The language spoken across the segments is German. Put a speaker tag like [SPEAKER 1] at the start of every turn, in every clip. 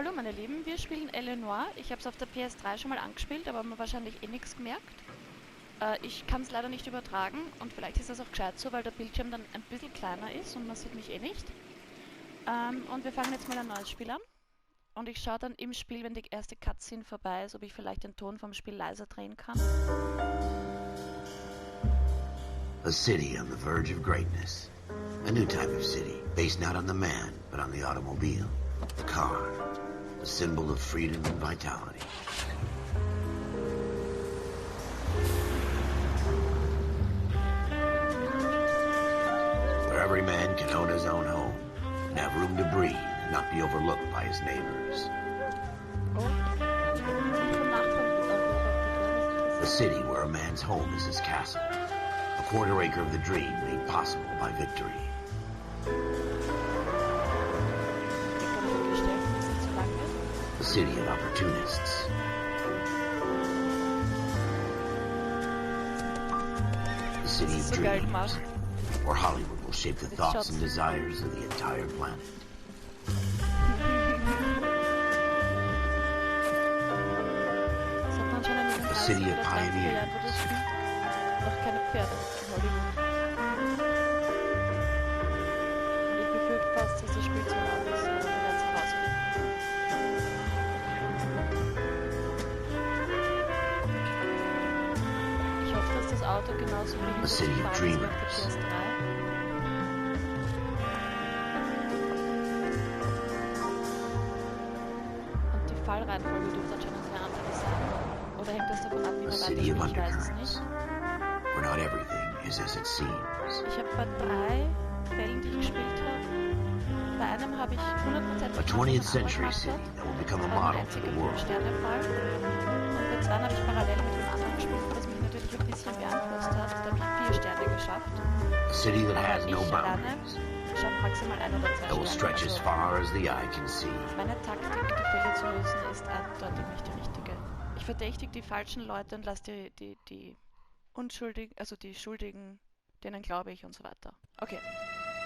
[SPEAKER 1] Hallo meine Lieben, wir spielen Noire. Ich habe es auf der PS3 schon mal angespielt, aber haben wir wahrscheinlich eh nichts gemerkt. Ich kann es leider nicht übertragen und vielleicht ist das auch gescheit so, weil der Bildschirm dann ein bisschen kleiner ist und man sieht mich eh nicht. Und wir fangen jetzt mal ein neues Spiel an. Und ich schaue dann im Spiel, wenn die erste Cutscene vorbei ist, ob ich vielleicht den Ton vom Spiel leiser drehen kann.
[SPEAKER 2] A city on the verge of greatness. A new type of city, based not on the man, but on the automobile. The car. The symbol of freedom and vitality. Where every man can own his own home and have room to breathe and not be overlooked by his neighbors. A city where a man's home is his castle. A quarter acre of the dream made possible by victory. A city of opportunists. A city of dreams, where Hollywood will shape the thoughts and desires of the entire planet. A city of pioneers.
[SPEAKER 1] Noch keine Pferde in Hollywood. Und ich befürchte fast, dass das Spiel zu laut ist, aber wir werden es herausfinden. Ich hoffe, dass das Auto genauso wie
[SPEAKER 2] A city of dreamers.
[SPEAKER 1] Und die Fallreihenfolge dürfte anscheinend eine andere sein. Oder hängt das davon ab, wie man weiterspielt? Ich weiß es nicht.
[SPEAKER 2] Where not everything is as it seems.
[SPEAKER 1] Ich habe bei 3 Fällen, die ich gespielt habe, bei einem habe ich 100%
[SPEAKER 2] A 20th century city that will become a model for the world.
[SPEAKER 1] Sternefall. Und bei 2 habe ich parallel mit dem anderen gespielt, was mich natürlich ein bisschen beeinflusst hat. Da habe ich 4 Sterne geschafft.
[SPEAKER 2] A city that has no boundaries.
[SPEAKER 1] Ich habe maximal 1 oder 2
[SPEAKER 2] That will stretch as far as the eye can see.
[SPEAKER 1] Meine Taktik, die Fälle zu lösen, ist eindeutig nicht die richtige. Ich verdächtige die falschen Leute und lasse die Unschuldigen, also die Schuldigen, denen glaube ich und so weiter. Okay.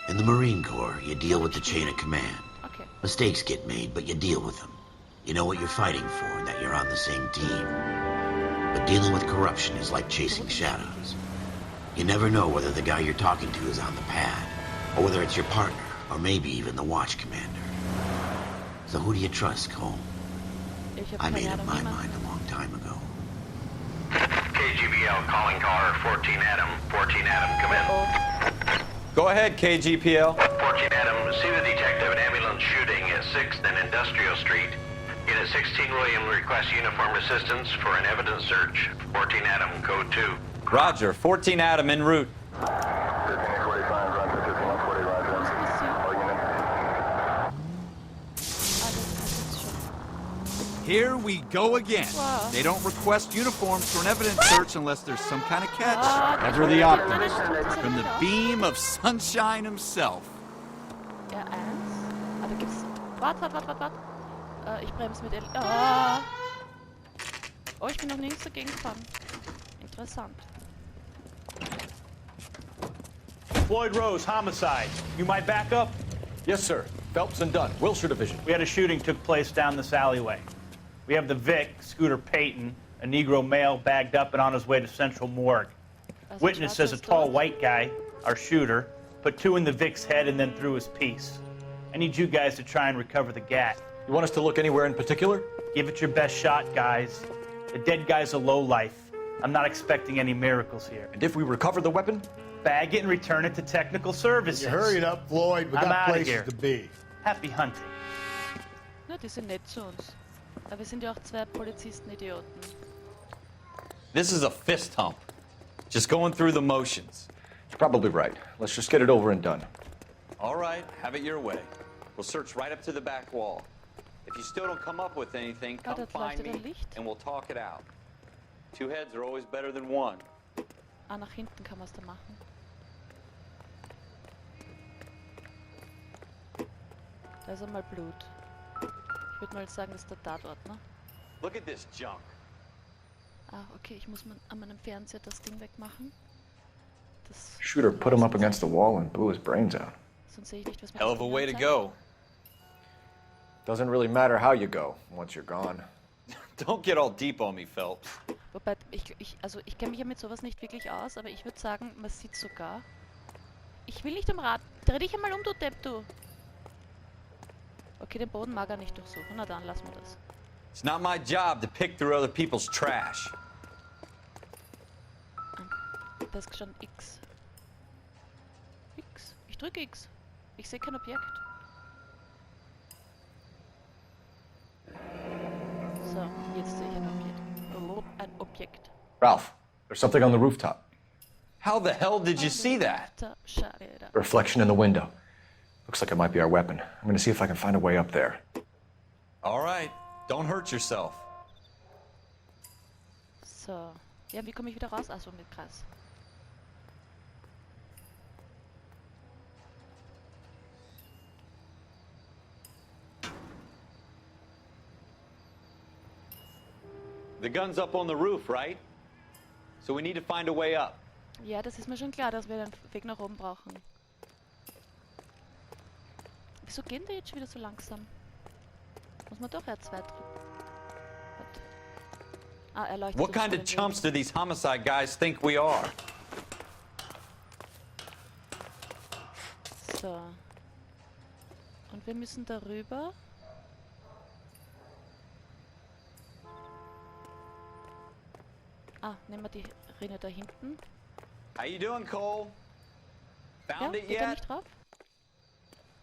[SPEAKER 2] In the Marine Corps, you deal with the chain of command.
[SPEAKER 1] Okay.
[SPEAKER 2] Mistakes get made, but you deal with them. You know what you're fighting for and that you're on the same team. But dealing with corruption is like chasing shadows. You never know whether the guy you're talking to is on the pad, or whether it's your partner, or maybe even the watch commander. So who do you trust, Cole? I made up my mind a long time ago.
[SPEAKER 3] KGPL calling caller 14 Adam. 14 Adam, come in.
[SPEAKER 4] Go ahead, KGPL.
[SPEAKER 3] 14 Adam, see the detective, an ambulance shooting at 6th and Industrial Street. Unit 16 William requests uniformed assistance for an evidence search. 14 Adam, code 2.
[SPEAKER 4] Roger, 14 Adam en route.
[SPEAKER 5] Here we go again.
[SPEAKER 1] Wow.
[SPEAKER 5] They don't request uniforms for an evidence search unless there's some kind of catch.
[SPEAKER 4] Ever the optimist.
[SPEAKER 5] From the beam of sunshine himself.
[SPEAKER 1] R1. Ah, da gibt's... Warte. Ich bremse mit L... Oh, ich bin noch nirgends dagegen gefahren. Interessant.
[SPEAKER 6] Floyd Rose, homicide. You might back up?
[SPEAKER 7] Yes, sir. Phelps and Dunn, Wilshire Division.
[SPEAKER 6] We had a shooting took place down this alleyway. We have the Vic, Scooter Payton, a Negro male bagged up and on his way to Central Morgue. Witness says a tall white guy, our shooter, put 2 in the Vic's head and then threw his piece. I need you guys to try and recover the gat.
[SPEAKER 7] You want us to look anywhere in particular?
[SPEAKER 6] Give it your best shot, guys. The dead guy's a lowlife. I'm not expecting any miracles here.
[SPEAKER 7] And if we recover the weapon?
[SPEAKER 6] Bag it and return it to technical services.
[SPEAKER 8] You hurry up, Floyd. We
[SPEAKER 6] I'm
[SPEAKER 8] got
[SPEAKER 6] outta
[SPEAKER 8] places
[SPEAKER 6] here.
[SPEAKER 8] to be.
[SPEAKER 6] Happy hunting.
[SPEAKER 1] Na, die sind nett zu uns. Aber wir sind ja auch 2 Polizisten-Idioten.
[SPEAKER 4] This is a fist hump. Just going through the motions.
[SPEAKER 7] You're probably right. Let's just get it over and done.
[SPEAKER 4] All right, have it your way. We'll search right up to the back wall. If you still don't come up with anything, come
[SPEAKER 1] dort
[SPEAKER 4] find
[SPEAKER 1] leuchtet
[SPEAKER 4] me
[SPEAKER 1] ein Licht.
[SPEAKER 4] and we'll talk it out. 2 heads are always better than 1.
[SPEAKER 1] Ah, nach hinten kann man es da machen. Da ist einmal Blut. Ich würde mal sagen, das ist der Tatort, ne?
[SPEAKER 4] Look at this junk.
[SPEAKER 1] Ah, okay, ich muss an meinem Fernseher das Ding wegmachen. Das
[SPEAKER 7] Shooter put him up against the wall and blew his brains out.
[SPEAKER 1] sonst sehe ich nicht, was man
[SPEAKER 4] Hell of a way to go.
[SPEAKER 7] Doesn't really matter how you go once you're gone.
[SPEAKER 4] Don't get all deep on me, Phelps.
[SPEAKER 1] Wobei, also ich kenne mich ja mit sowas nicht wirklich aus, aber ich würde sagen, man sieht sogar... Ich will nicht am Rad. Dreh dich einmal um, du Depp, du. Okay, den Boden mag er nicht durchsuchen. Na dann, lassen wir das.
[SPEAKER 4] It's not my job to pick through other people's trash.
[SPEAKER 1] Da ist schon X. X? Ich drücke X. Ich sehe kein Objekt. So, jetzt sehe ich ein Objekt. Ein Objekt.
[SPEAKER 7] Ralph, there's something on the rooftop.
[SPEAKER 4] How the hell did you see that?
[SPEAKER 7] A reflection in the window. Looks like it might be our weapon. I'm gonna see if I can find a way up there.
[SPEAKER 4] All right, don't hurt yourself.
[SPEAKER 1] So. Ja, wie komme ich wieder raus? Achso, mit Kreis.
[SPEAKER 4] The gun's up on the roof, right? So we need to find a way up.
[SPEAKER 1] Ja, das ist mir schon klar, dass wir den Weg nach oben brauchen. Wieso gehen die jetzt schon wieder so langsam? Muss man doch R2 drücken. Ah, er leuchtet.
[SPEAKER 4] What kind of chumps do these homicide guys think we are?
[SPEAKER 1] So. Und wir müssen darüber. Ah, nehmen wir die Rinne da hinten.
[SPEAKER 4] How you doing, Cole?
[SPEAKER 1] Ja,
[SPEAKER 4] Found it
[SPEAKER 1] geht er
[SPEAKER 4] yet?
[SPEAKER 1] nicht drauf?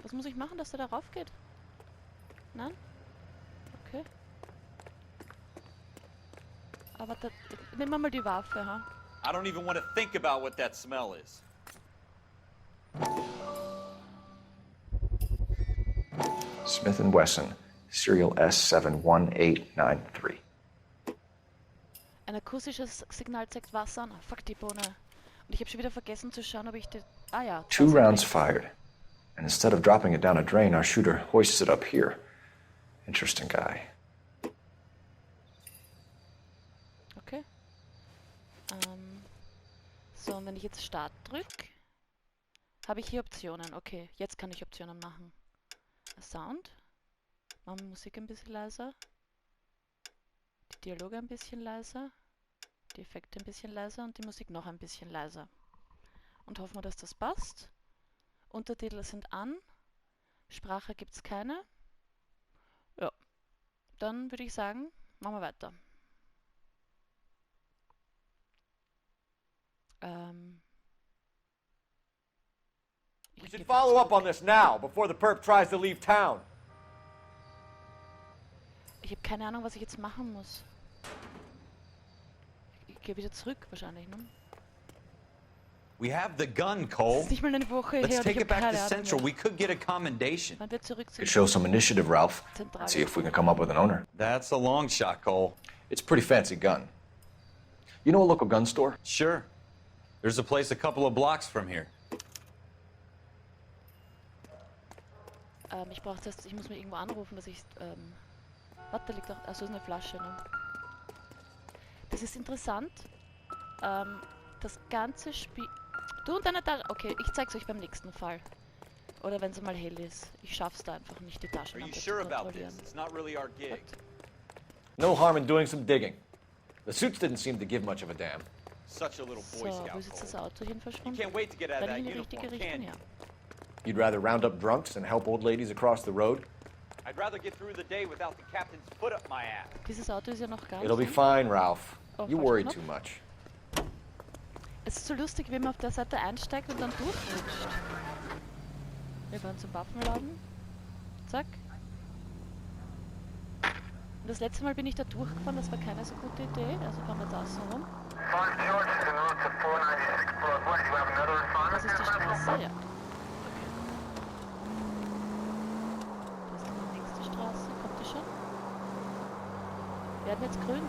[SPEAKER 1] Was muss ich machen, dass er da rauf geht? Nein? Okay. Aber da, nehmen wir mal die Waffe, ha?
[SPEAKER 4] I don't even want to think about what that smell is.
[SPEAKER 7] Smith & Wesson, Serial S71893.
[SPEAKER 1] Ein akustisches Signal zeigt Wasser an. Ah, fuck die Bohne. Und ich habe schon wieder vergessen zu schauen, ob ich die... Ah ja.
[SPEAKER 7] 2 rounds fired. And instead of dropping it down a drain, our shooter hoists it up here. Interesting guy.
[SPEAKER 1] Okay. So, und wenn ich jetzt Start drücke, habe ich hier Optionen. Okay, jetzt kann ich Optionen machen. Sound. Machen wir Musik ein bisschen leiser. Die Dialoge ein bisschen leiser. Die Effekte ein bisschen leiser und die Musik noch ein bisschen leiser. Und hoffen wir, dass das passt. Untertitel sind an. Sprache gibt es keine. Ja. Dann würde ich sagen, machen wir weiter.
[SPEAKER 7] We should follow up on this now, before the perp tries to leave town.
[SPEAKER 1] Ich habe keine Ahnung, was ich jetzt machen muss. Ich gehe wieder zurück wahrscheinlich, ne?
[SPEAKER 4] We have the gun,
[SPEAKER 1] Das
[SPEAKER 4] Cole.
[SPEAKER 1] ist nicht mal eine Woche her
[SPEAKER 4] Let's
[SPEAKER 1] und ich
[SPEAKER 4] take
[SPEAKER 1] habe
[SPEAKER 4] it back
[SPEAKER 1] keine
[SPEAKER 4] to
[SPEAKER 1] Ahnung
[SPEAKER 4] Central.
[SPEAKER 1] mehr.
[SPEAKER 4] We could get a commendation.
[SPEAKER 1] Wann wir zurück
[SPEAKER 7] Could show some initiative, Ralph.
[SPEAKER 1] Zentrale.
[SPEAKER 7] See if we can come up with an owner.
[SPEAKER 4] That's a long shot, Cole.
[SPEAKER 7] It's a pretty fancy gun. You know a local gun store?
[SPEAKER 4] Sure. There's a place a couple of blocks from here.
[SPEAKER 1] Ich brauche das, ich muss mir irgendwo anrufen, dass ich, warte, da liegt auch, achso, ist eine Flasche, ne? Das ist interessant, das ganze Spiel, du und deine Tasche, okay, ich zeig's euch beim nächsten Fall. Oder wenn es mal hell ist. Ich schaff's da einfach nicht, die
[SPEAKER 4] Are you
[SPEAKER 1] Taschenlampe zu
[SPEAKER 4] sure about
[SPEAKER 1] kontrollieren.
[SPEAKER 4] this? It's not really our gig.
[SPEAKER 7] No harm in doing some digging. The suits didn't seem to give much of a damn.
[SPEAKER 4] Such a little
[SPEAKER 1] So,
[SPEAKER 4] Boy
[SPEAKER 1] wo
[SPEAKER 4] Scout,
[SPEAKER 1] ist jetzt das
[SPEAKER 4] Cole.
[SPEAKER 1] Auto hin
[SPEAKER 4] You
[SPEAKER 1] verschwunden?
[SPEAKER 4] can't wait to get out of
[SPEAKER 1] Dann
[SPEAKER 4] that
[SPEAKER 1] in die richtige
[SPEAKER 4] uniform,
[SPEAKER 1] Richtung,
[SPEAKER 4] can
[SPEAKER 1] ja.
[SPEAKER 4] you?
[SPEAKER 7] You'd rather round up drunks and help old ladies across the road?
[SPEAKER 4] I'd rather get through the day without the captain's foot up my ass.
[SPEAKER 1] Dieses Auto ist ja noch gar
[SPEAKER 7] It'll be
[SPEAKER 1] nicht.
[SPEAKER 7] fine, Ralph.
[SPEAKER 1] Oh,
[SPEAKER 7] You
[SPEAKER 1] falscher
[SPEAKER 7] worry
[SPEAKER 1] Knopf.
[SPEAKER 7] too much.
[SPEAKER 1] Es ist so lustig, wie man auf der Seite einsteigt und dann durchrutscht. Wir fahren zum Waffenladen. Zack. Und das letzte Mal bin ich da durchgefahren, das war keine so gute Idee. Also fahren wir jetzt außen rum. Das ist die Straße, ja. Das ist die nächste Straße. Kommt die schon? Werden jetzt grün.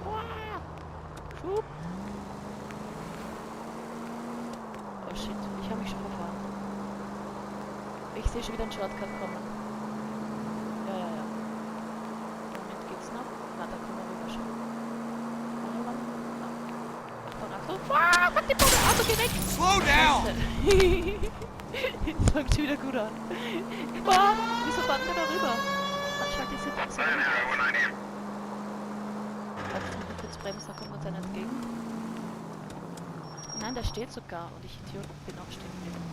[SPEAKER 1] Uah! Schub! Oh shit, ich habe mich schon verfahren. Ich sehe schon wieder einen Shortcut kommen. Ja. Moment, geht's noch? Na, da kommen wir rüber schon. Achtung. Ah, fuck die Bombe! Auto, geh weg!
[SPEAKER 5] Slow down!
[SPEAKER 1] Das fängt schon wieder gut an. Wow, wieso fahren wir da rüber? die Situation. Warte, ich muss kurz bremsen, da kommt uns einer entgegen. Nein, der steht sogar und ich Idiot bin auch stehen geblieben.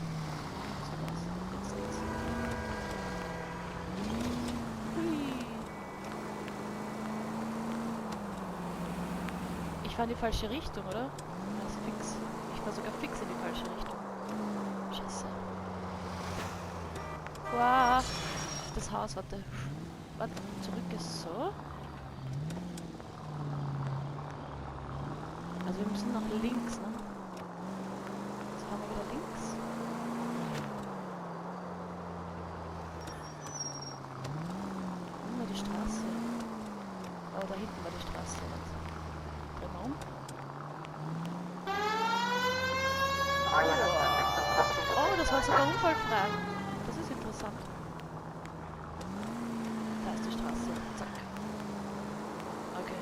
[SPEAKER 1] So was, jetzt nichts. Hui. Ich fahre in die falsche Richtung, oder? Das ist fix. Ich fahre sogar fix in die falsche Richtung. Scheiße. Wow. Das Haus, warte. Warte, zurück ist so. Also wir müssen nach links, ne? Jetzt fahren wir wieder links. Wo war die Straße? Oh, da hinten war die Straße. Drehen wir um. Oh, das war sogar unfallfrei. Das ist interessant. Da ist die Straße. Zack. Okay.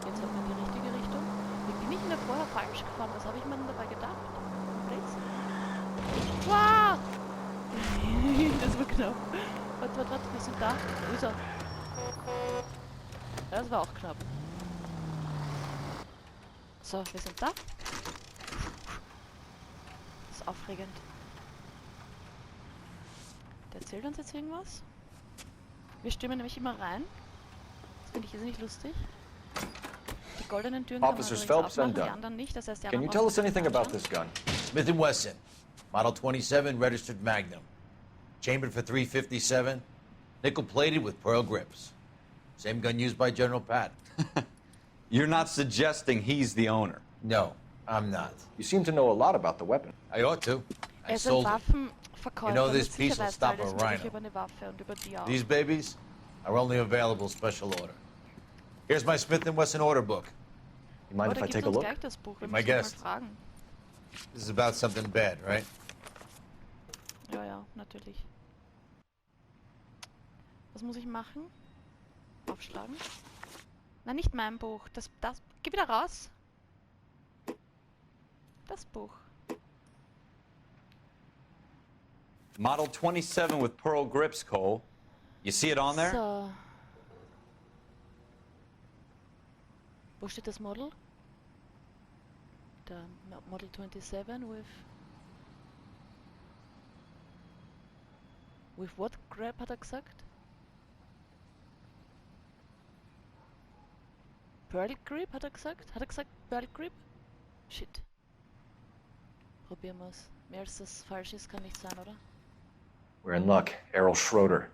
[SPEAKER 1] Jetzt hat man die richtige Richtung. Wie bin ich denn da vorher falsch gefahren? Was habe ich mir denn dabei gedacht? Blödsinn. Wow! Das war knapp. Warte, wir sind da. Wo ist er? Das war auch knapp. So, wir sind da. Das ist aufregend. Der erzählt uns jetzt irgendwas. Wir stürmen nämlich immer rein. Das finde ich jetzt nicht lustig. Die goldenen Türen kann man
[SPEAKER 7] Officers
[SPEAKER 1] übrigens
[SPEAKER 7] Phelps
[SPEAKER 1] aufmachen,
[SPEAKER 7] and
[SPEAKER 1] die
[SPEAKER 7] Dunn.
[SPEAKER 1] anderen nicht. Das heißt, die
[SPEAKER 7] Can you
[SPEAKER 1] anderen
[SPEAKER 7] tell us
[SPEAKER 1] brauchen
[SPEAKER 7] anything
[SPEAKER 1] nicht
[SPEAKER 7] about
[SPEAKER 1] anschauen.
[SPEAKER 7] this gun?
[SPEAKER 8] Smith & Wesson, Model 27, registered Magnum. Chambered for .357, nickel-plated with pearl grips. Same gun used by General Patton.
[SPEAKER 4] You're not suggesting he's the owner.
[SPEAKER 8] No, I'm not.
[SPEAKER 7] You seem to know a lot about the weapon.
[SPEAKER 8] I ought to. I
[SPEAKER 1] Er ist ein
[SPEAKER 8] sold it.
[SPEAKER 1] Waffenverkäufer
[SPEAKER 8] You know, this
[SPEAKER 1] mit
[SPEAKER 8] piece will
[SPEAKER 1] Sicherheitsteil,
[SPEAKER 8] stop a
[SPEAKER 1] das natürlich
[SPEAKER 8] rhino.
[SPEAKER 1] über eine Waffe und über die auch.
[SPEAKER 8] These babies are only available special order. Here's my Smith & Wesson order book.
[SPEAKER 7] You mind if
[SPEAKER 1] Oder
[SPEAKER 7] I
[SPEAKER 1] gibt
[SPEAKER 7] take a
[SPEAKER 1] uns
[SPEAKER 7] look?
[SPEAKER 1] gleich das Buch, wir
[SPEAKER 8] My
[SPEAKER 1] müssen ihn mal
[SPEAKER 8] guest.
[SPEAKER 1] fragen.
[SPEAKER 8] This is about something bad, right?
[SPEAKER 1] Ja, ja, natürlich. Was muss ich machen? Aufschlagen? Nein, nicht mein Buch. Das. Geh wieder raus. Das Buch.
[SPEAKER 4] Model 27 with pearl grips, Cole. You see it on there?
[SPEAKER 1] So. Wo steht das Model? Der Model 27 with what grab hat er gesagt? Pearl Grip hat er gesagt? Hat er gesagt Pearl Grip? Shit. Probieren wir's. Mehr als das falsch ist, kann nicht sein, oder?
[SPEAKER 7] We're in luck. Errol Schroeder,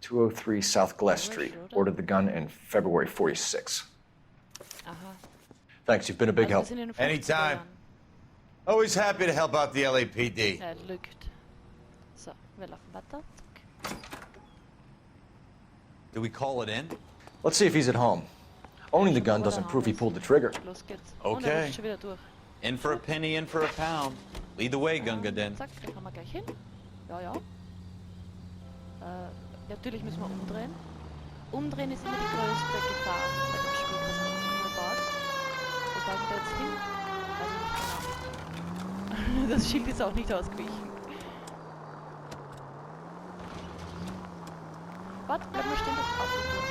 [SPEAKER 7] 203 South Glass
[SPEAKER 1] Errol
[SPEAKER 7] Street.
[SPEAKER 1] Schroeder?
[SPEAKER 7] Ordered the gun in February 46.
[SPEAKER 1] Aha.
[SPEAKER 7] Thanks, you've been a big
[SPEAKER 1] Also wir
[SPEAKER 7] help.
[SPEAKER 1] sind in den 50er
[SPEAKER 8] Anytime.
[SPEAKER 1] Jahren.
[SPEAKER 8] Always happy to help out the LAPD.
[SPEAKER 1] Er lügt. So, wir laufen weiter. Zack.
[SPEAKER 4] Do we call it in?
[SPEAKER 7] Let's see if he's at home. Owning the gun doesn't prove he pulled the trigger.
[SPEAKER 1] Los geht's. Und er
[SPEAKER 4] Okay.
[SPEAKER 1] rutscht schon wieder durch.
[SPEAKER 4] In for a penny, in for a pound. Lead the way, Gunga Din.
[SPEAKER 1] Zack, den haben wir gleich hin. Ja, ja. Natürlich müssen wir umdrehen. Umdrehen ist immer die größte Gefahr bei dem Spiel, was man nur baut. Wo fallen wir jetzt hin? Weiß ich nicht genau. Das Schild ist auch nicht ausgewichen. Warte, bleib mal stehen, das Auto durch.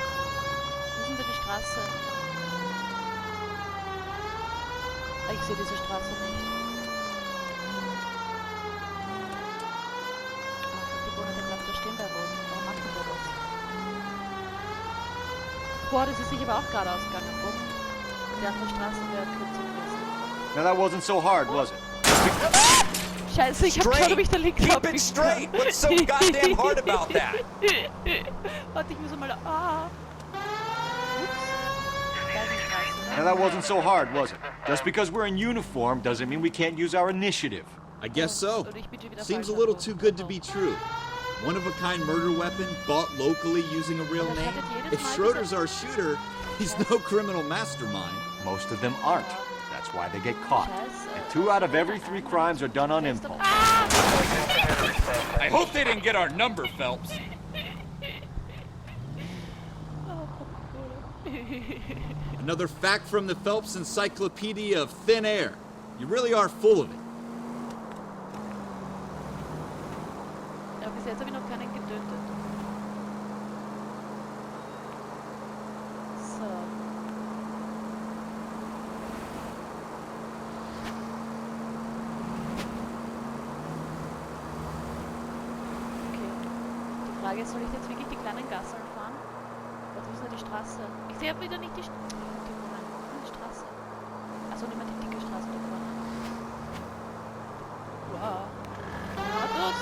[SPEAKER 1] Wo sind wir die Straße? Ah, ich sehe diese Straße nicht. Die Bohne, der bleibt da stehen bei Rot. Warum macht man das? Boah, das ist sich aber auch gerade ausgegangen. Bumm. Die andere Straße wäre kürzer gewesen.
[SPEAKER 5] Now that wasn't so hard, was it?
[SPEAKER 1] Scheiße, ich hab geschaut, ob ich da links
[SPEAKER 4] Keep
[SPEAKER 1] abbiegen
[SPEAKER 4] it straight.
[SPEAKER 1] kann.
[SPEAKER 4] What's so goddamn hard about that?
[SPEAKER 1] Warte, ich muss mal da. Ah. Ups. Geigenstraße,
[SPEAKER 5] Now
[SPEAKER 1] ne?
[SPEAKER 5] that wasn't so hard, was it? Just because we're in uniform doesn't mean we can't use our initiative.
[SPEAKER 9] I guess so.
[SPEAKER 1] Oder ich bin schon wieder
[SPEAKER 9] Seems a
[SPEAKER 1] falsch
[SPEAKER 9] little
[SPEAKER 1] abgebogen.
[SPEAKER 9] too good to be true. One-of-a-kind murder weapon bought locally using a real
[SPEAKER 1] Das
[SPEAKER 9] name.
[SPEAKER 1] hattet jedes
[SPEAKER 9] If
[SPEAKER 1] Mal
[SPEAKER 9] Schroeder's
[SPEAKER 1] gesagt.
[SPEAKER 9] our shooter, he's no criminal mastermind.
[SPEAKER 5] Most of them aren't. That's why they get caught.
[SPEAKER 1] Scheiße.
[SPEAKER 5] And 2 out of every 3 crimes are done on impulse.
[SPEAKER 1] Ah!
[SPEAKER 9] I hope they didn't get our number, Phelps. Another fact from the Phelps Encyclopedia of Thin Air. You really are full of it.
[SPEAKER 1] Ja, bis jetzt habe ich noch keinen getötet. Frage ist, soll ich jetzt wirklich die kleinen Gasseln fahren? Oder wo ist denn die Straße? Ich sehe wieder nicht die Straße. Achso, nicht mehr die dicke Straße da vorne. Wow. Autos!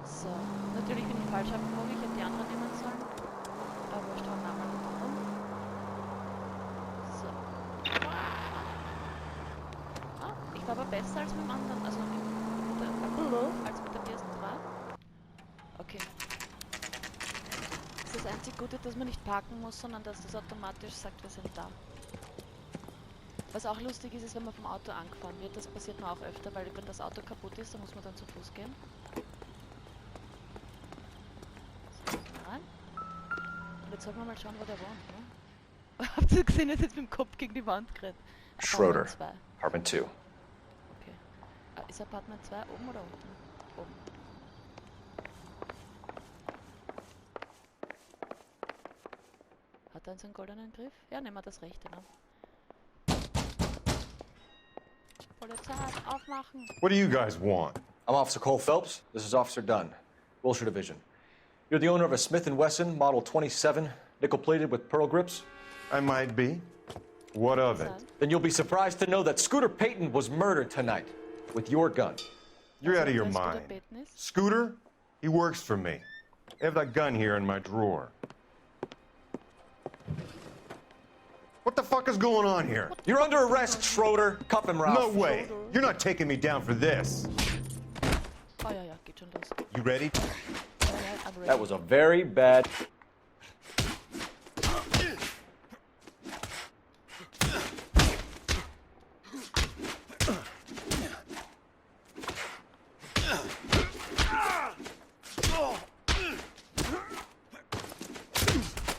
[SPEAKER 1] So, natürlich bin ich falsch abgebogen, ich hätte die anderen nehmen sollen. Aber ich schaue mal nicht rum. So. Ah, ich war aber besser als mit dem anderen, also als mit der PS3. Okay. Das ist das einzig Gute, dass man nicht parken muss, sondern dass das automatisch sagt, wir sind da. Was auch lustig ist, ist, wenn man vom Auto angefahren wird. Das passiert mir auch öfter, weil wenn das Auto kaputt ist, dann muss man dann zu Fuß gehen. So, rein. Und jetzt sollten wir mal schauen, wo der wohnt, ne? Habt ihr gesehen, er ist jetzt mit dem Kopf gegen die Wand gerannt.
[SPEAKER 7] Schroeder, Apartment 2.
[SPEAKER 1] Okay. Ist Apartment 2 oben oder unten? Oben. Hat er einen goldenen Griff? Ja, nehmen wir das rechte, ne? Polizei, aufmachen!
[SPEAKER 5] What do you guys want?
[SPEAKER 7] I'm Officer Cole Phelps. This is Officer Dunn, Wilshire Division. You're the owner of a Smith & Wesson Model 27, nickel-plated with pearl grips?
[SPEAKER 5] I might be. What of it?
[SPEAKER 7] Then you'll be surprised to know that Scooter Payton was murdered tonight with your gun.
[SPEAKER 5] You're out of your mind. Scooter? He works for me. I have that gun here in my drawer. What the fuck is going on here?
[SPEAKER 7] You're under arrest, Schroeder. Cuff him, Ralph.
[SPEAKER 5] No way. You're not taking me down for this.
[SPEAKER 1] Oh ja, ja, geht schon los.
[SPEAKER 5] You ready?
[SPEAKER 1] Ja, ja, I'm ready.
[SPEAKER 7] That was a very bad...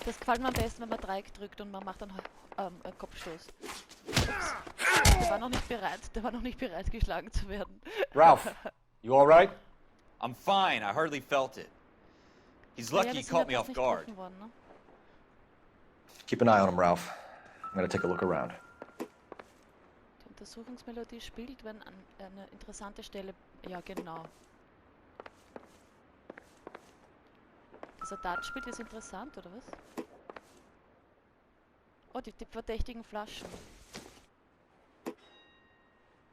[SPEAKER 1] Das gefällt mir am besten, wenn man Dreieck drückt und man macht dann einen Kopfstoß. Ups. Der war noch nicht bereit, geschlagen zu werden.
[SPEAKER 7] Ralph, you all right?
[SPEAKER 4] I'm fine. I hardly felt it. He's lucky he caught me off guard.
[SPEAKER 1] Worden, ne?
[SPEAKER 7] Keep an eye on him, Ralph. I'm gonna take a look around.
[SPEAKER 1] Die Untersuchungsmelodie spielt, wenn eine interessante Stelle... Ja, genau. Dass er Dart spielt, ist interessant, oder was? Oh, die verdächtigen Flaschen.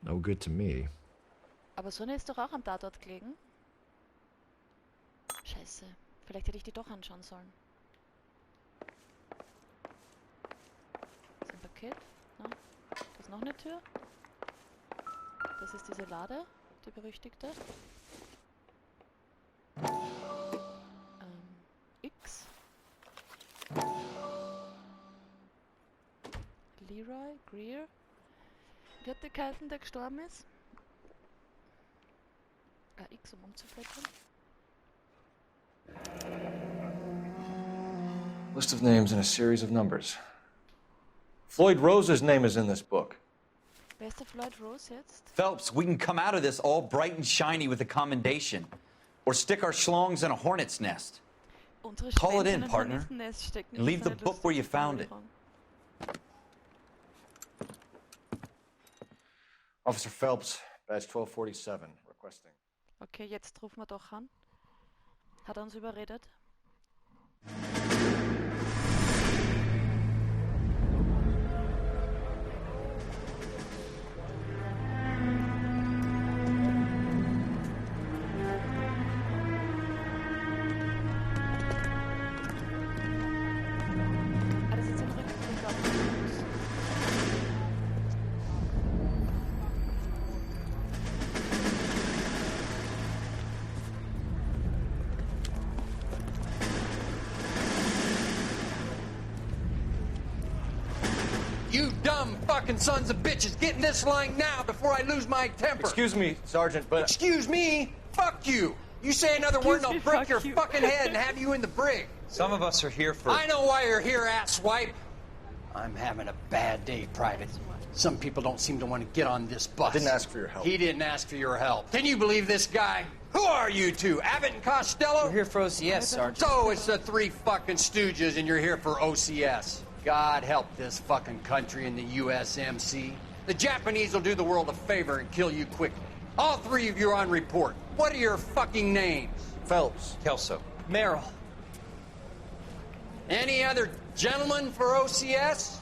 [SPEAKER 7] No good to me.
[SPEAKER 1] Aber so eine ist doch auch am Tatort gelegen. Scheiße. Vielleicht hätte ich die doch anschauen sollen. Das ist ein Paket. Na, da ist noch eine Tür. Das ist diese Lade, die berüchtigte. X. Leroy, Greer. Wie hat der geheißen, der gestorben ist? X, um umzublättern.
[SPEAKER 7] List of names and a series of numbers. Floyd Rose's name is in this book.
[SPEAKER 1] Wer ist der Floyd Rose jetzt?
[SPEAKER 4] Phelps, we can come out of this all bright and shiny with a commendation. Or stick our schlongs in a hornet's nest. Call it in, partner. And leave the book where you found it.
[SPEAKER 7] Officer Phelps, badge 1247, requesting.
[SPEAKER 1] Okay, jetzt rufen wir doch an. Hat er uns überredet?
[SPEAKER 8] You dumb fucking sons of bitches, get in this line now before I lose my temper.
[SPEAKER 7] Excuse me, Sergeant, but...
[SPEAKER 8] Excuse me? Fuck you. You say another word and I'll break your fucking head and have you in the brig.
[SPEAKER 4] Some of us are here for...
[SPEAKER 8] I know why you're here, asswipe.
[SPEAKER 10] I'm having a bad day, Private. Some people don't seem to want to get on this bus.
[SPEAKER 7] I didn't ask for your help.
[SPEAKER 8] He didn't ask for your help. Can you believe this guy? Who are you two? Abbott and Costello?
[SPEAKER 10] We're here for OCS, Sergeant.
[SPEAKER 8] So it's the three fucking stooges and you're here for OCS. God help this fucking country and the USMC. The Japanese will do the world a favor and kill you quickly. All three of you are on report.
[SPEAKER 10] What are your fucking names?
[SPEAKER 7] Phelps.
[SPEAKER 8] Kelso.
[SPEAKER 10] Merrill. Any other gentlemen for OCS?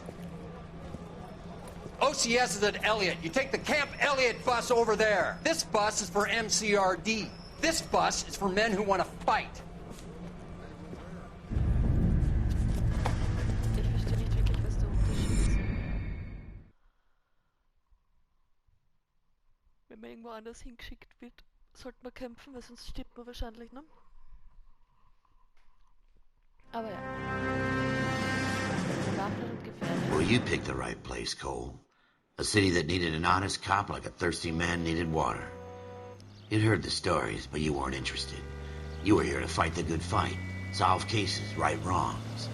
[SPEAKER 10] OCS is at Elliott. You take the Camp Elliott bus over there. This bus is for MCRD. This bus is for men who want to fight.
[SPEAKER 1] Ich verstehe nicht wirklich, was der Unterschied ist. Wenn man irgendwo anders hingeschickt wird, sollte man kämpfen, weil sonst stirbt man wahrscheinlich, ne? Aber ja. Bewaffnet und gefährlich.
[SPEAKER 2] Well, you picked the right place, Cole. A city that needed an honest cop like a thirsty man needed water. You'd heard the stories, but you weren't interested. You were here to fight the good fight, solve cases, right wrongs.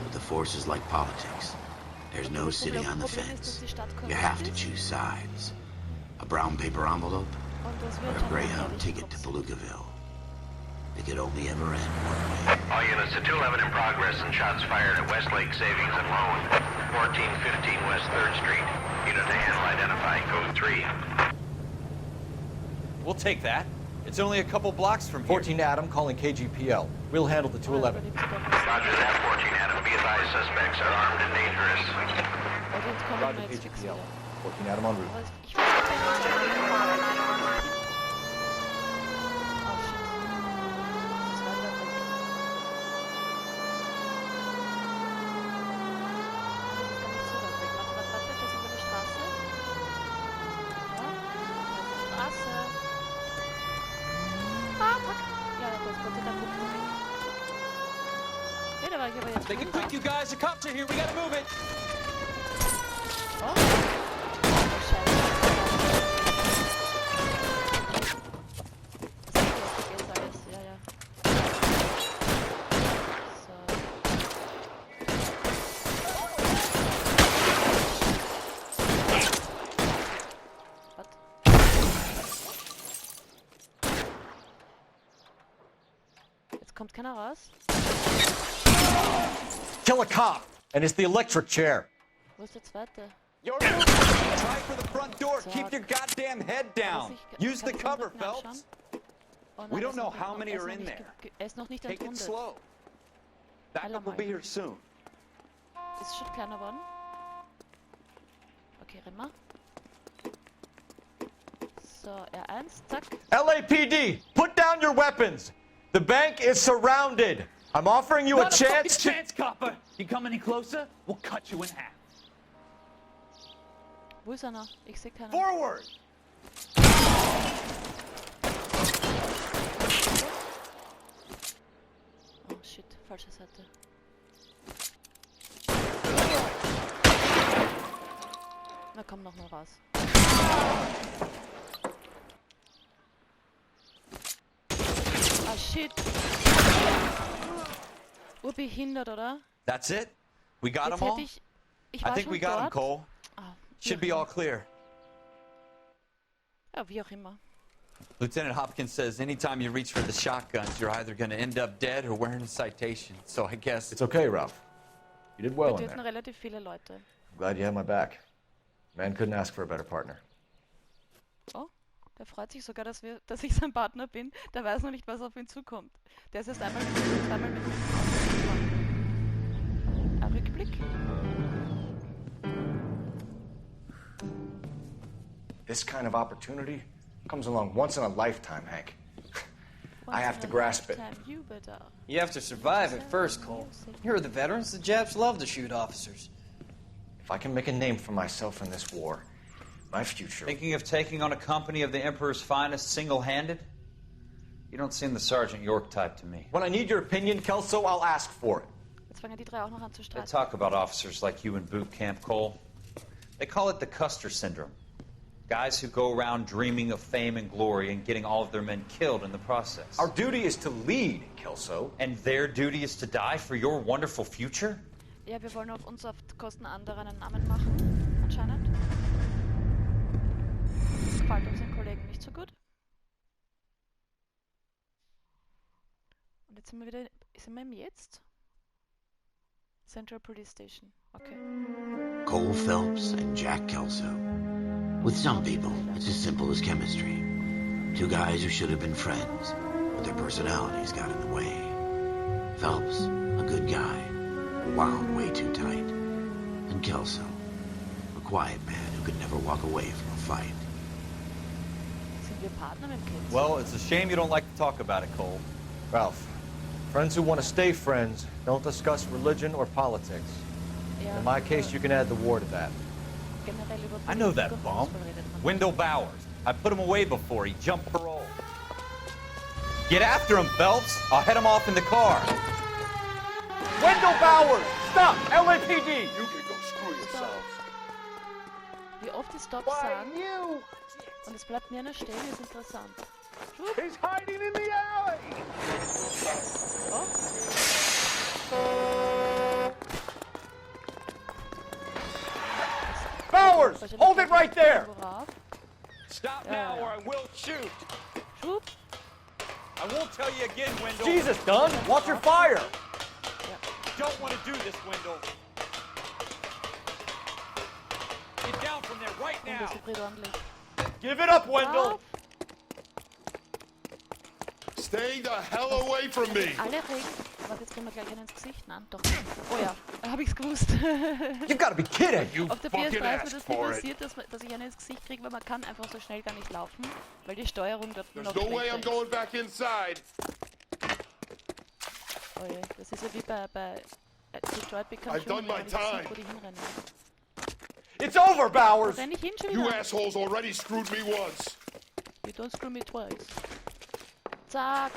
[SPEAKER 2] But the force is like politics. There's no sitting on the fence. You have to choose sides. A brown paper envelope or a Greyhound ticket to Palookaville. It could only ever end one way.
[SPEAKER 3] All units to 211 in progress and shots fired at Westlake Savings and Loan, 1415 West 3rd Street. Unit to handle identifying code 3.
[SPEAKER 4] We'll take that. It's only a couple blocks from here.
[SPEAKER 7] 14 Adam calling KGPL. We'll handle the 211.
[SPEAKER 3] Roger that, 14 Adam. Be advised, suspects are armed and dangerous.
[SPEAKER 7] Roger KGPL. 14 Adam en route.
[SPEAKER 1] Ich weiß nicht,
[SPEAKER 11] Make it quick, you guys. The cops are here. We gotta move it.
[SPEAKER 1] Jetzt kommt keiner raus.
[SPEAKER 7] Kill a cop, and it's the electric chair.
[SPEAKER 1] Wo ist der zweite?
[SPEAKER 4] Try for the front door. Keep your goddamn head down. Use the cover, Phelps.
[SPEAKER 1] Oh nein,
[SPEAKER 4] We don't know how many are in there.
[SPEAKER 1] Ist noch nicht
[SPEAKER 4] Take it
[SPEAKER 1] entrundet.
[SPEAKER 4] slow. Backup will be here soon.
[SPEAKER 1] Ist schon kleiner geworden. Okay, renn mal. So, R1, zack.
[SPEAKER 7] LAPD, put down your weapons. The bank is surrounded. I'm offering you a chance to...
[SPEAKER 11] chance, copper. You come any closer, we'll cut you in half.
[SPEAKER 1] Wo ist einer? Ich sehe keinen.
[SPEAKER 7] Forward!
[SPEAKER 1] Oh shit, falsche Seite. Na komm, noch mal raus. Ah shit. Urbehindert, oder?
[SPEAKER 4] That's it? We got
[SPEAKER 1] Jetzt
[SPEAKER 4] them all?
[SPEAKER 1] hätte ich
[SPEAKER 4] I
[SPEAKER 1] war
[SPEAKER 4] think
[SPEAKER 1] schon
[SPEAKER 4] we got them,
[SPEAKER 1] dort.
[SPEAKER 4] Cole.
[SPEAKER 1] Ah,
[SPEAKER 4] Should be all clear.
[SPEAKER 1] ja, wie auch immer.
[SPEAKER 4] Lieutenant Hopkins says anytime you reach for the shotguns, you're either going to end up dead or wearing a citation. So I guess...
[SPEAKER 7] It's okay, Ralph. You did
[SPEAKER 1] Wir
[SPEAKER 7] well in
[SPEAKER 1] töten
[SPEAKER 7] there.
[SPEAKER 1] relativ viele Leute.
[SPEAKER 7] I'm glad you had my back. Man couldn't ask for a better partner.
[SPEAKER 1] Oh, der freut sich sogar, dass ich sein Partner bin. Der weiß noch nicht, was auf ihn zukommt. Der ist erst einmal mit mir, zweimal mit mir ausgekommen. Ein Rückblick.
[SPEAKER 7] This kind of opportunity comes along once in a lifetime, Hank. I have to grasp it.
[SPEAKER 1] You better.
[SPEAKER 12] You have to survive it first, Cole. Here are the veterans. The Japs love to shoot officers.
[SPEAKER 7] If I can make a name for myself in this war, my future...
[SPEAKER 8] Thinking of taking on a company of the Emperor's finest single-handed? You don't seem the Sergeant York type to me.
[SPEAKER 7] When I need your opinion, Kelso, I'll ask for it.
[SPEAKER 1] Jetzt fangen die drei auch noch an zu
[SPEAKER 8] They
[SPEAKER 1] streiten.
[SPEAKER 8] talk about officers like you in boot camp, Cole. They call it the Custer Syndrome. Guys who go around dreaming of fame and glory and getting all of their men killed in the process.
[SPEAKER 7] Our duty is to lead, Kelso.
[SPEAKER 8] And their duty is to die for your wonderful future?
[SPEAKER 1] Ja, wir wollen auf uns auf Kosten anderer einen Namen machen, anscheinend. Das gefällt unseren Kollegen nicht so gut. Und jetzt sind wir im Jetzt? Central Police Station, okay.
[SPEAKER 2] Cole Phelps and Jack Kelso. With some people, it's as simple as chemistry. Two guys who should have been friends, but their personalities got in the way. Phelps, a good guy, wound way too tight. And Kelso, a quiet man who could never walk away from a fight.
[SPEAKER 4] Well, it's a shame you don't like to talk about it, Cole.
[SPEAKER 7] Ralph, friends who want to stay friends don't discuss religion or politics. In my case, you can add the war to that.
[SPEAKER 4] I know that bum. Wendell Bowers. I put him away before he jumped parole. Get after him, Phelps. I'll head him off in the car.
[SPEAKER 7] Wendell Bowers! Stop! LAPD! You can go screw yourselves.
[SPEAKER 1] Wie oft die Stops sagen, und es bleibt mir nur stehen, ist interessant.
[SPEAKER 5] He's hiding in the alley!
[SPEAKER 1] Oh.
[SPEAKER 7] Bowers! Hold it right there!
[SPEAKER 5] Stop now or I will shoot!
[SPEAKER 1] Shoot!
[SPEAKER 4] I won't tell you again, Wendell.
[SPEAKER 7] Jesus, Dunn! Watch your fire!
[SPEAKER 4] Don't want to do this, Wendell. Get down from there right now.
[SPEAKER 7] Give it up, Wendell!
[SPEAKER 5] Stay the hell away from me!
[SPEAKER 1] Alle Regeln. Warte, jetzt kriegen wir gleich einen ins Gesicht. Nein, doch. Oh ja, hab ich's gewusst.
[SPEAKER 7] You've got to be kidding!
[SPEAKER 1] Auf der PS3 ist mir das nie passiert, dass ich einen ins Gesicht kriege, weil man kann einfach so schnell gar nicht laufen, weil die Steuerung dort noch
[SPEAKER 5] no way I'm going back inside.
[SPEAKER 1] Oh je, das ist ja wie bei Detroit Become
[SPEAKER 5] I've done my time.
[SPEAKER 1] Wo die hinrennen.
[SPEAKER 7] It's over, Bowers!
[SPEAKER 1] Renn ich hin schon
[SPEAKER 5] You
[SPEAKER 1] wieder.
[SPEAKER 5] assholes already screwed me once.
[SPEAKER 1] You don't screw me twice. Zack.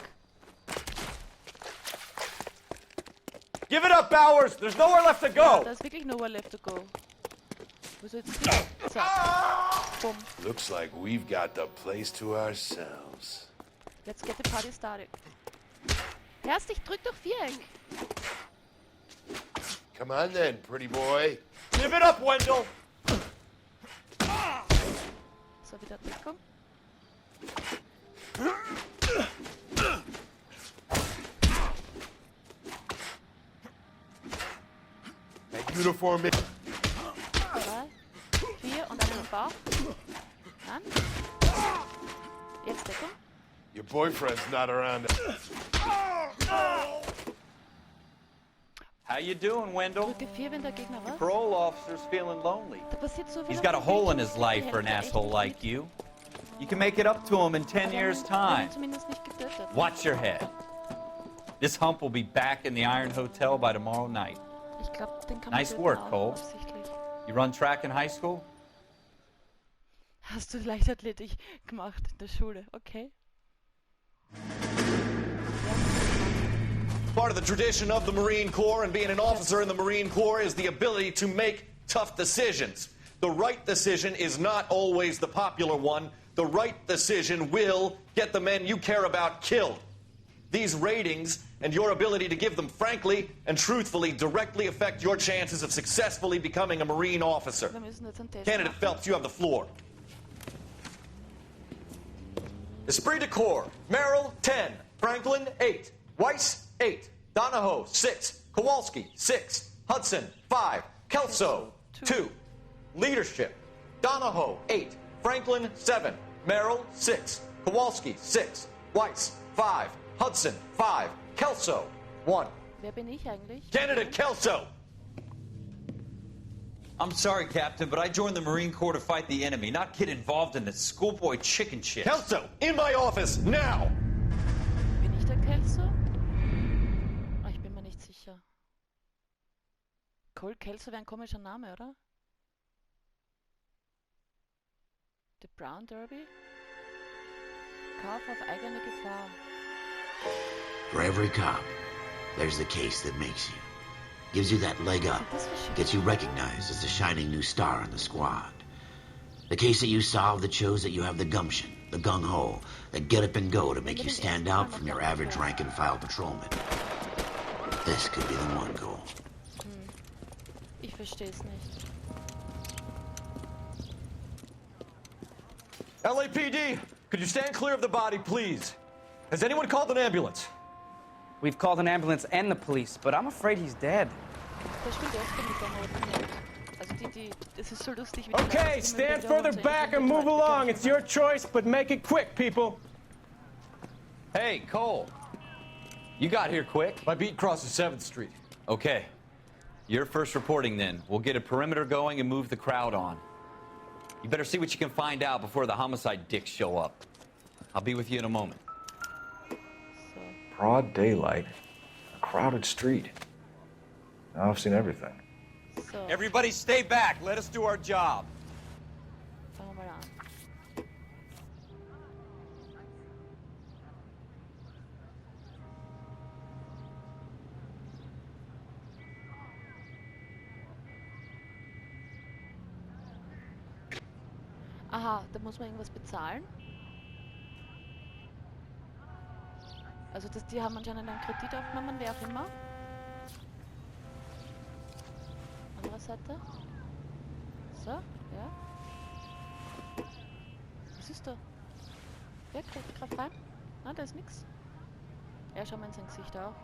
[SPEAKER 7] Give it up, Bowers! There's nowhere left to
[SPEAKER 1] Ja,
[SPEAKER 7] go!
[SPEAKER 1] da ist wirklich nowhere left to go. Wo soll jetzt hin? Zack. Bumm.
[SPEAKER 5] Looks like we've got the place to ourselves.
[SPEAKER 1] Let's get the party started. Erst, ich drück doch Viereck.
[SPEAKER 5] Come on then, pretty boy.
[SPEAKER 7] Give it up, Wendell!
[SPEAKER 1] So, wieder Deckung.
[SPEAKER 5] That uniform.
[SPEAKER 1] 3, 4 und einen im Bauch. Dann. Jetzt Deckung.
[SPEAKER 5] Your boyfriend's not around.
[SPEAKER 4] How you doing, Wendell?
[SPEAKER 1] Drücke 4, wenn der Gegner was?
[SPEAKER 4] Parole officer's feeling lonely.
[SPEAKER 1] Da passiert so viel.
[SPEAKER 4] He's
[SPEAKER 1] auf
[SPEAKER 4] got a
[SPEAKER 1] dem
[SPEAKER 4] hole in
[SPEAKER 1] Bildschirm,
[SPEAKER 4] his life
[SPEAKER 1] die
[SPEAKER 4] for an
[SPEAKER 1] helfen echt
[SPEAKER 4] asshole
[SPEAKER 1] nicht
[SPEAKER 4] like
[SPEAKER 1] mit.
[SPEAKER 4] you. You can make it up to him in 10 years' time.
[SPEAKER 1] Zumindest nicht getötet.
[SPEAKER 4] Watch your head. This hump will be back in the Iron Hotel by tomorrow night.
[SPEAKER 1] Ich glaub, den kann man
[SPEAKER 4] Nice
[SPEAKER 1] töten
[SPEAKER 4] work,
[SPEAKER 1] auch,
[SPEAKER 4] Cole.
[SPEAKER 1] absichtlich.
[SPEAKER 4] You run track in high school?
[SPEAKER 1] Hast du Leichtathletik gemacht in der Schule, okay?
[SPEAKER 13] Part of the tradition of the Marine Corps and being an officer in the Marine Corps is the ability to make tough decisions. The right decision is not always the popular one. The right decision will get the men you care about killed. These ratings and your ability to give them frankly and truthfully directly affect your chances of successfully becoming a Marine officer. Candidate Phelps, you have the floor. Esprit de Corps, Merrill, 10. Franklin, 8. Weiss, 8. Donahoe, 6. Kowalski, 6. Hudson, 5. Kelso, 2. Leadership, Donahoe, 8. Franklin, 7. Merrill, 6. Kowalski, 6. Weiss, 5. Hudson, 5. Kelso, 1.
[SPEAKER 1] Wer bin ich eigentlich?
[SPEAKER 13] Candidate Kelso!
[SPEAKER 4] I'm sorry, Captain, but I joined the Marine Corps to fight the enemy, not get involved in this schoolboy chicken shit.
[SPEAKER 13] Kelso, in my office, now!
[SPEAKER 1] Bin ich der Kelso? Oh, ich bin mir nicht sicher. Cole Kelso wäre ein komischer Name, oder? The Brown Derby? Kauf auf eigene Gefahr.
[SPEAKER 2] For every cop, there's the case that makes you. Gives you that leg up. Gets you recognized as the shining new star in the squad. The case that you solve that shows that you have the gumption, the gung-ho, the get up and go to make you stand out from your average rank-and-file patrolman. This could be the one goal.
[SPEAKER 1] Ich versteh's nicht.
[SPEAKER 7] LAPD, could you stand clear of the body, please? Has anyone called an ambulance?
[SPEAKER 14] We've called an ambulance and the police, but I'm afraid he's dead.
[SPEAKER 11] Okay, stand further back and move along. It's your choice, but make it quick, people.
[SPEAKER 4] Hey, Cole. You got here quick.
[SPEAKER 7] My beat crosses 7th Street.
[SPEAKER 4] Okay. You're first reporting then. We'll get a perimeter going and move the crowd on. You better see what you can find out before the homicide dicks show up. I'll be with you in a moment.
[SPEAKER 7] Broad daylight, a crowded street. Now I've seen everything.
[SPEAKER 4] Everybody stay back. Let us do our job.
[SPEAKER 1] Fangen wir mal an. Aha, da muss man irgendwas bezahlen. Also die haben anscheinend einen Kredit aufgenommen, wer auch immer. Andere Seite. So, ja. Was ist da? Wer kriegt gerade rein? Ah, da ist nix. Ja, schau mal in sein Gesicht auch.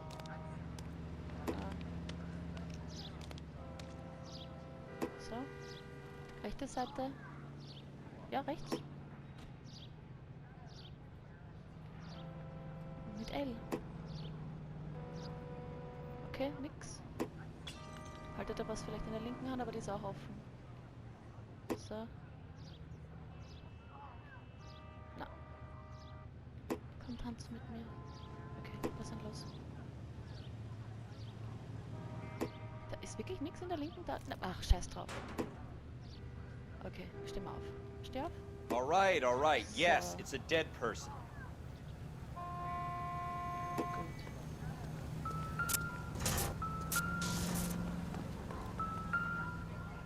[SPEAKER 1] So. Rechte Seite. Ja, rechts. Mit L. Okay, nix. Haltet er was vielleicht in der linken Hand, aber die ist auch offen. So. Na. Komm, tanz mit mir. Okay, was ist denn los? Da ist wirklich nichts in der linken da. Na, ach, scheiß drauf. Okay, steh mal auf. Steh auf.
[SPEAKER 4] All right. Yes, it's a dead person.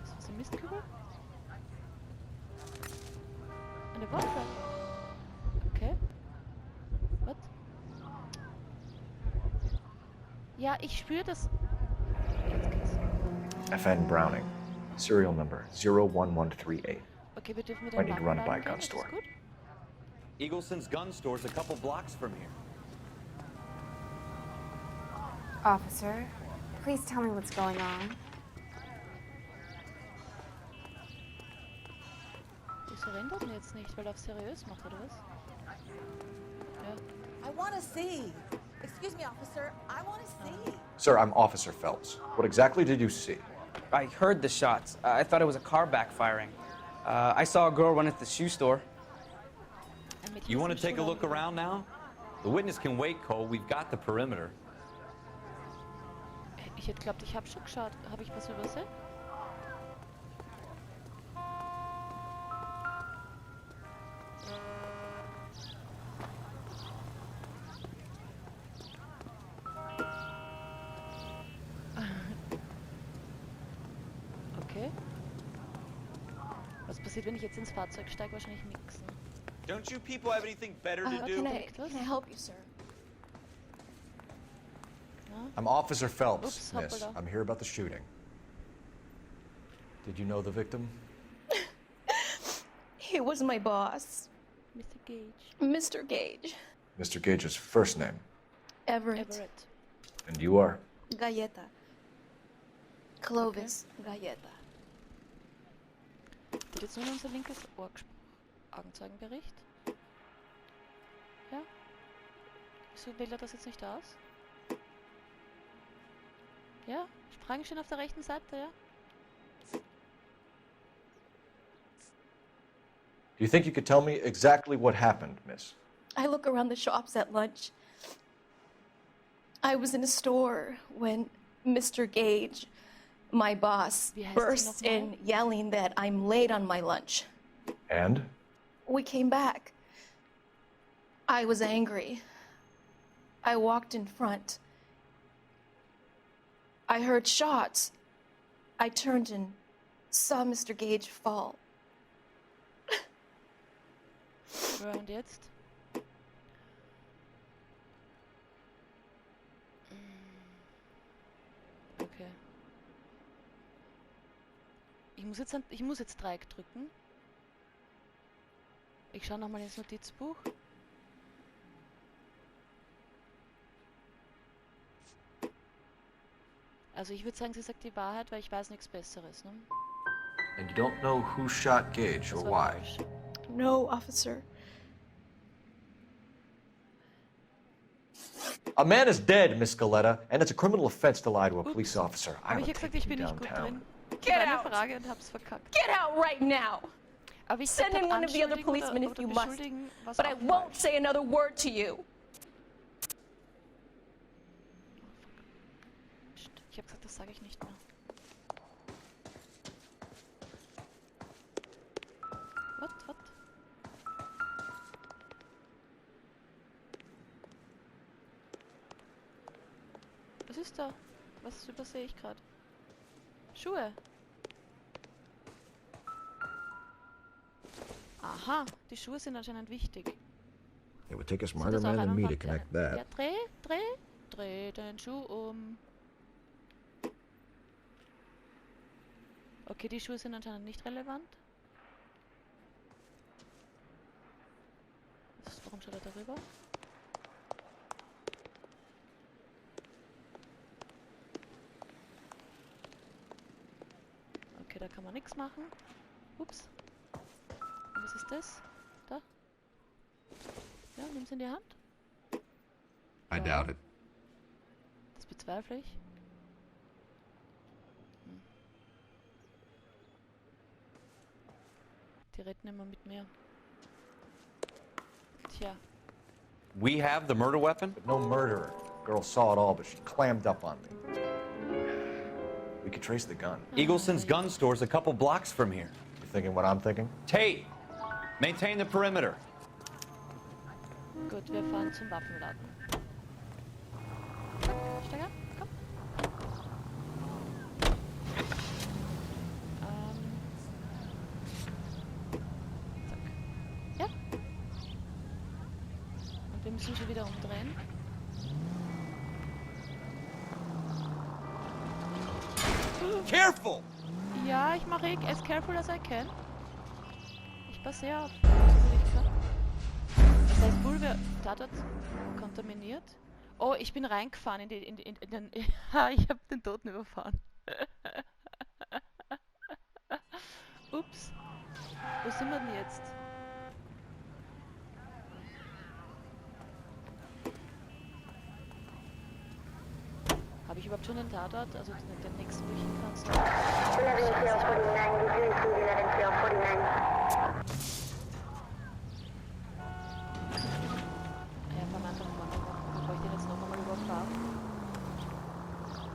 [SPEAKER 1] Ist das eine Mistkübel? Eine Waffe? Okay. Was? Ja, ich spüre das. Jetzt geht's.
[SPEAKER 7] FN Browning. Serial number 01138.
[SPEAKER 1] Okay, wir dürfen mit
[SPEAKER 7] Might
[SPEAKER 1] dem
[SPEAKER 7] need to run it by a
[SPEAKER 1] Waffenladen
[SPEAKER 7] gun
[SPEAKER 1] gehen, ist
[SPEAKER 7] store.
[SPEAKER 1] das gut?
[SPEAKER 4] Eagleson's gun store's a couple blocks from here.
[SPEAKER 15] Officer, please tell me what's going on.
[SPEAKER 1] Wieso rennt er denn jetzt nicht? Weil er auf seriös macht, oder was? Ja.
[SPEAKER 16] I want to see. Excuse me, officer. I want to see.
[SPEAKER 7] Sir, I'm Officer Phelps. What exactly did you see?
[SPEAKER 14] I heard the shots. I thought it was a car backfiring. I saw a girl run at the shoe store.
[SPEAKER 4] You want to take a look around now? The witness can wait, Cole. We've got the perimeter.
[SPEAKER 1] Ich hätte geglaubt, ich habe schon geschaut. Habe ich was übersehen? Okay. Was passiert, wenn ich jetzt ins Fahrzeug steige? Wahrscheinlich nichts. Ne?
[SPEAKER 4] Don't you people have anything better to do?
[SPEAKER 16] Can I help you, sir?
[SPEAKER 7] I'm Officer Phelps,
[SPEAKER 1] Oops,
[SPEAKER 7] miss.
[SPEAKER 1] hoppala.
[SPEAKER 7] I'm here about the shooting. Did you know the victim?
[SPEAKER 16] He was my boss,
[SPEAKER 1] Mr. Gage.
[SPEAKER 16] Mr. Gage.
[SPEAKER 7] Mr. Gage's first name.
[SPEAKER 16] Everett.
[SPEAKER 7] And you are?
[SPEAKER 16] Galleta. Clovis Galleta.
[SPEAKER 1] Wird jetzt nur unser linkes Ohr gesprochen. Augenzeugenbericht. Ja? Wieso wählt er das jetzt nicht aus? Ja? Fragen stehen auf der rechten Seite, ja?
[SPEAKER 7] Do you think you could tell me exactly what happened, miss?
[SPEAKER 16] I look around the shops at lunch. I was in a store when Mr. Gage, my boss, bursts in yelling that I'm late on my lunch.
[SPEAKER 7] And?
[SPEAKER 16] We came back. I was angry. I walked in front. I heard shots. I turned and saw Mr. Gage fall.
[SPEAKER 1] Und jetzt? Okay. Ich muss jetzt Dreieck drücken. Ich schaue nochmal ins Notizbuch. Also ich würde sagen, sie sagt die Wahrheit, weil ich weiß nichts Besseres, ne?
[SPEAKER 7] And you don't know who shot Gage or why?
[SPEAKER 16] No, officer.
[SPEAKER 7] A man is dead, Miss Scaletta, and it's a criminal offense to lie to a police officer. I
[SPEAKER 1] Aber
[SPEAKER 7] will
[SPEAKER 1] ich hab gesagt,
[SPEAKER 7] take
[SPEAKER 1] ich
[SPEAKER 7] you
[SPEAKER 1] bin nicht gut
[SPEAKER 7] downtown.
[SPEAKER 1] drin.
[SPEAKER 16] Get
[SPEAKER 1] Eine
[SPEAKER 16] out!
[SPEAKER 1] Frage und hab's verkackt.
[SPEAKER 16] Get out right now!
[SPEAKER 1] Aber ich
[SPEAKER 16] Send
[SPEAKER 1] sag
[SPEAKER 16] in
[SPEAKER 1] doch
[SPEAKER 16] one of the other
[SPEAKER 1] anschuldigen
[SPEAKER 16] policemen if
[SPEAKER 1] oder
[SPEAKER 16] you must,
[SPEAKER 1] beschuldigen, was
[SPEAKER 16] but I
[SPEAKER 1] auch
[SPEAKER 16] won't
[SPEAKER 1] falsch.
[SPEAKER 16] say another word to you.
[SPEAKER 1] Ich hab gesagt, das sage ich nicht mehr. Was? Was ist da? Was übersehe ich gerade? Schuhe. Aha, die Schuhe sind anscheinend wichtig.
[SPEAKER 2] It would take a
[SPEAKER 1] Sind
[SPEAKER 2] smarter
[SPEAKER 1] das auch
[SPEAKER 2] man than me to
[SPEAKER 1] 21?
[SPEAKER 2] connect
[SPEAKER 1] Ja,
[SPEAKER 2] that.
[SPEAKER 1] dreh den Schuh um. Okay, die Schuhe sind anscheinend nicht relevant. Warum schaut er darüber? Okay, da kann man nichts machen. Ups. Und was ist das? Da? Ja, nimm's in die Hand.
[SPEAKER 2] I doubt it.
[SPEAKER 1] Das bezweifle ich. Die reden immer mit mir. Tja.
[SPEAKER 4] We have the murder weapon?
[SPEAKER 7] But no murderer. Girl saw it all, but she clammed up on me. We could trace the gun.
[SPEAKER 4] Eagleson's gun store's a couple blocks from here.
[SPEAKER 7] You thinking what I'm thinking?
[SPEAKER 4] Tate, maintain the perimeter.
[SPEAKER 1] Gut, wir fahren zum Waffenladen. Steig ab, komm. Zack. Ja. Und wir müssen schon wieder umdrehen.
[SPEAKER 9] Careful!
[SPEAKER 1] Ja, ich mache as careful as I can. Ich passe sehr auf. So würde ich sagen. Das heißt, Pulver Tatort kontaminiert. Oh, ich bin reingefahren in den... Ha, ich habe den Toten überfahren. Ups. Wo sind wir denn jetzt? Habe ich überhaupt schon den Tatort? Also den nächsten, wo ich hin kann?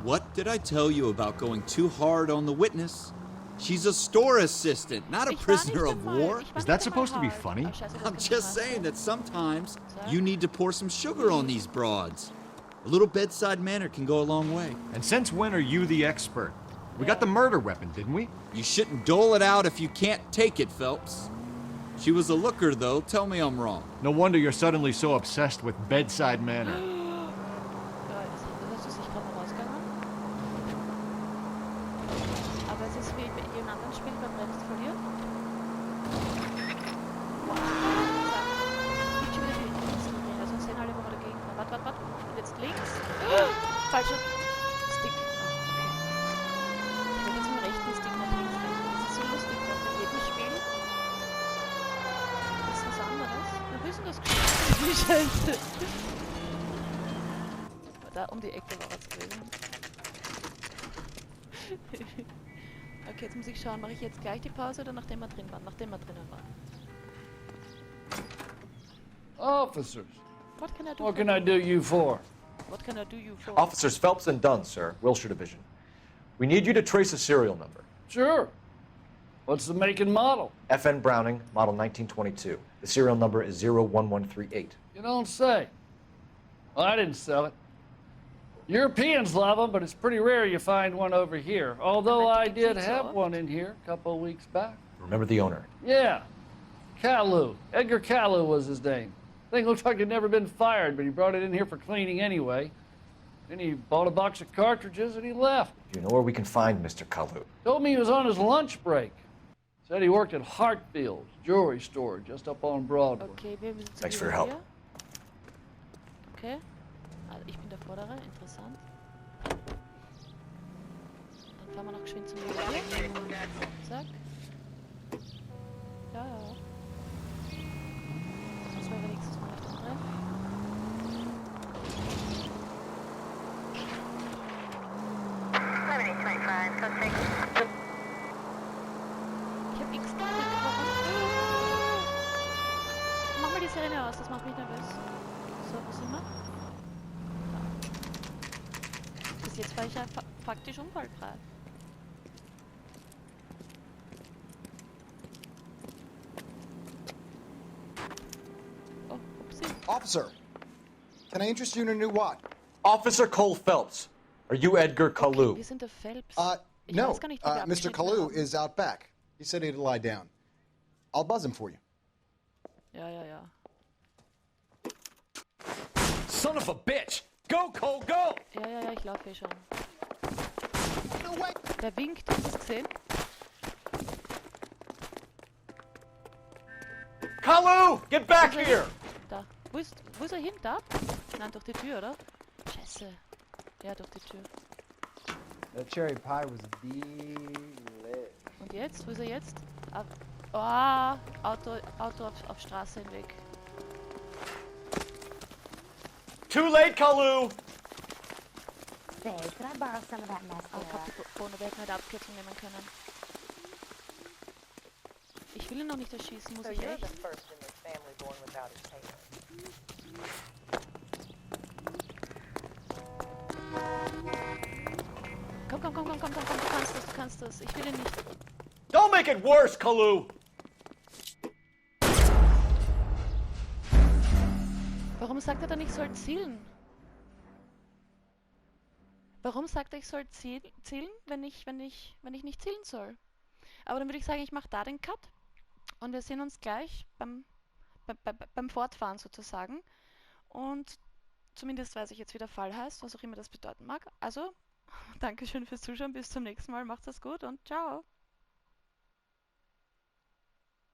[SPEAKER 9] What did I tell you about going too hard on the witness? She's a store assistant, not a prisoner of war.
[SPEAKER 5] Is that supposed to be funny?
[SPEAKER 9] I'm just saying that sometimes you need to pour some sugar on these broads. A little bedside manner can go a long way.
[SPEAKER 5] And since when are you the expert? We got the murder weapon, didn't we?
[SPEAKER 9] You shouldn't dole it out if you can't take it, Phelps. She was a looker, though. Tell me I'm wrong.
[SPEAKER 5] No wonder you're suddenly so obsessed with bedside manner.
[SPEAKER 1] Aber es ist wie in jedem anderen Spiel, wer bremst, verliert. Nicht schon wieder die nächsten drehen, sonst sehen alle, wo wir dagegen fahren. Warte. Und jetzt links. Falscher Stick. Okay. Ich werde jetzt mit dem rechten Stick nach links rennen. Das ist so lustig, weil bei jedem Spiel ist was anderes. Wir wissen das geschafft. Scheiße. Da um die Ecke war es gewesen. Okay, jetzt muss ich schauen, mache ich jetzt gleich die Pause oder nachdem wir drin waren? Nachdem wir drinnen waren.
[SPEAKER 17] Officers.
[SPEAKER 1] What can I do?
[SPEAKER 17] What can I do you for?
[SPEAKER 1] What can I do you for?
[SPEAKER 7] Officers Phelps and Dunn, sir, Wilshire Division. We need you to trace a serial number.
[SPEAKER 17] Sure. What's the make and model?
[SPEAKER 7] FN Browning, model 1922. The serial number is 01138.
[SPEAKER 17] You don't say. Well, I didn't sell it. Europeans love them, but it's pretty rare you find one over here. Although I did have one in here a couple of weeks back.
[SPEAKER 7] Remember the owner?
[SPEAKER 17] Yeah. Caillou. Edgar Caillou was his name. Thing looked like he'd never been fired, but he brought it in here for cleaning anyway. Then he bought a box of cartridges and he left.
[SPEAKER 7] Do you know where we can find Mr. Caillou?
[SPEAKER 17] Told me he was on his lunch break. Said he worked at Hartfield's jewelry store just up on Broadway.
[SPEAKER 1] Okay, wir sind
[SPEAKER 7] Thanks for your help.
[SPEAKER 1] Hier. Okay. Also ich bin der Vordere, interessant. Dann fahren wir noch geschwind zum Juwelier. Zack. Ja. Das war wenigstens mal nicht umdrehen. aus, das macht mich nervös. So, wo sind wir? Da. Bis jetzt war ich ja faktisch unfallfrei. Oh, upsie.
[SPEAKER 18] Officer, can I interest you in a new watch?
[SPEAKER 7] Officer Cole Phelps. Are you Edgar Kalu?
[SPEAKER 1] Wir sind der Phelps.
[SPEAKER 18] No, Mr. Kalu is out back. He said he'd lie down. I'll buzz him for you.
[SPEAKER 1] Ja, ja, ja.
[SPEAKER 13] Son of a bitch! Go, Cole, go!
[SPEAKER 1] Ja, ja, ja, ich laufe schon. Der winkt, hast du es gesehen?
[SPEAKER 13] Kalu, get back here!
[SPEAKER 1] Da. Wo ist er hin? Da? Nein, durch die Tür, oder? Scheiße. Ja, durch die Tür.
[SPEAKER 19] That cherry pie was delicious.
[SPEAKER 1] Und jetzt? Wo ist er jetzt? Auto auf Straße hinweg.
[SPEAKER 13] Too late, Kalu!
[SPEAKER 15] Say, could I borrow some of that mascara?
[SPEAKER 1] Ich hab die Bohne hätten halt Abkürzung nehmen können. Ich will ihn noch nicht erschießen, muss ich echt? Komm, du kannst das. Ich will ihn nicht.
[SPEAKER 13] Don't make it worse, Kalu!
[SPEAKER 1] Warum sagt er dann, ich soll zielen? Warum sagt er, ich soll zielen, wenn ich nicht zielen soll? Aber dann würde ich sagen, ich mache da den Cut und wir sehen uns gleich beim Fortfahren sozusagen. Und zumindest weiß ich jetzt, wie der Fall heißt, was auch immer das bedeuten mag. Also, Dankeschön fürs Zuschauen, bis zum nächsten Mal, macht's das gut und ciao!